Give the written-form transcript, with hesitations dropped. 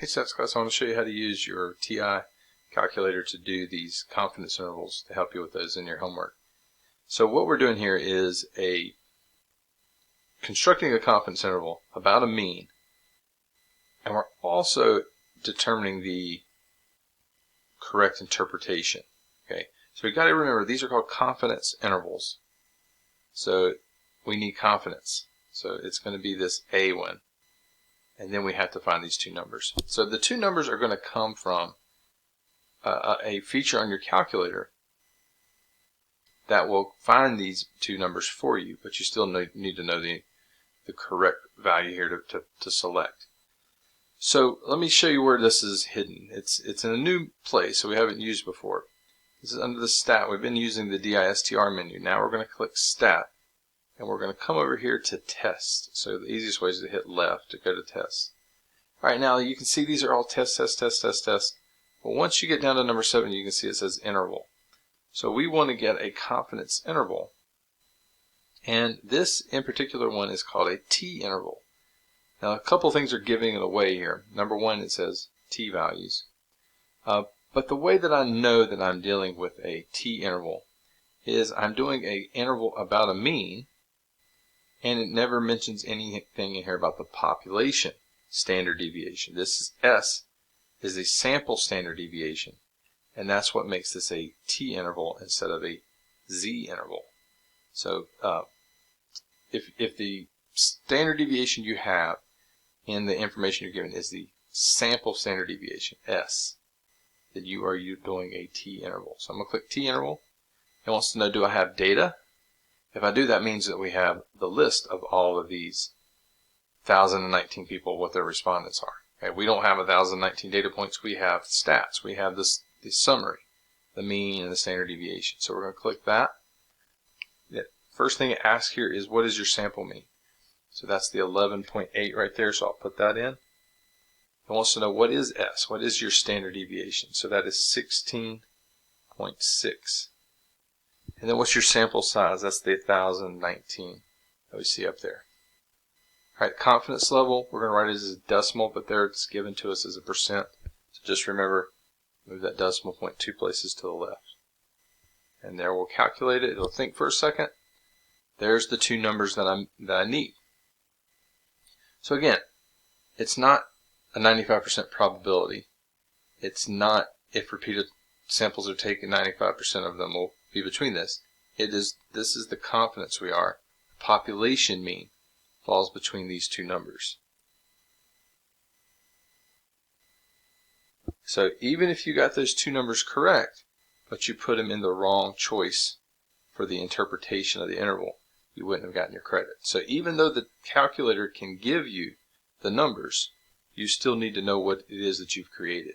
Hey Stats class, I want to show you how to use your TI calculator to do these confidence intervals to help you with those in your homework. So what we're doing here is constructing a confidence interval about a mean, and we're also determining the correct interpretation. Okay, so we got to remember these are called confidence intervals. So we need confidence. So it's going to be this A one. And then we have to find these two numbers. So the two numbers are going to come from a feature on your calculator that will find these two numbers for you, but you still need to know the correct value here to select. So let me show you where this is hidden. It's in a new place, so we haven't used before. This is under the stat. We've been using the DISTR menu. Now we're going to click stat, and we're going to come over here to test. So the easiest way is to hit left to go to test. Alright, now you can see these are all test. But once you get down to number 7, you can see it says interval. So we want to get a confidence interval. And this in particular one is called a t-interval. Now a couple things are giving it away here. Number one, it says t-values. But the way that I know that I'm dealing with a t-interval is I'm doing an interval about a mean, and it never mentions anything in here about the population standard deviation. This is S is a sample standard deviation, and that's what makes this a t-interval instead of a z-interval. So if the standard deviation you have in the information you're given is the sample standard deviation, S, then you are doing a t-interval. So I'm going to click t-interval. It wants to know, do I have data? If I do, that means that we have the list of all of these 1,019 people, what their respondents are. Okay, we don't have 1,019 data points. We have stats. We have the summary, the mean, and the standard deviation. So we're going to click that. The first thing it asks here is, what is your sample mean? So that's the 11.8 right there, so I'll put that in. It wants to know, what is S? What is your standard deviation? So that is 16.6. And then what's your sample size? That's the 1,019 that we see up there. Alright, confidence level, we're going to write it as a decimal, but there it's given to us as a percent. So just remember, move that decimal point 2 places to the left. And there we'll calculate it. It'll think for a second. There's the two numbers that I need. So again, it's not a 95% probability. It's not if repeated samples are taken, 95% of them will be between this. This is the confidence we are. Population mean falls between these two numbers. So even if you got those two numbers correct, but you put them in the wrong choice for the interpretation of the interval, you wouldn't have gotten your credit. So even though the calculator can give you the numbers, you still need to know what it is that you've created.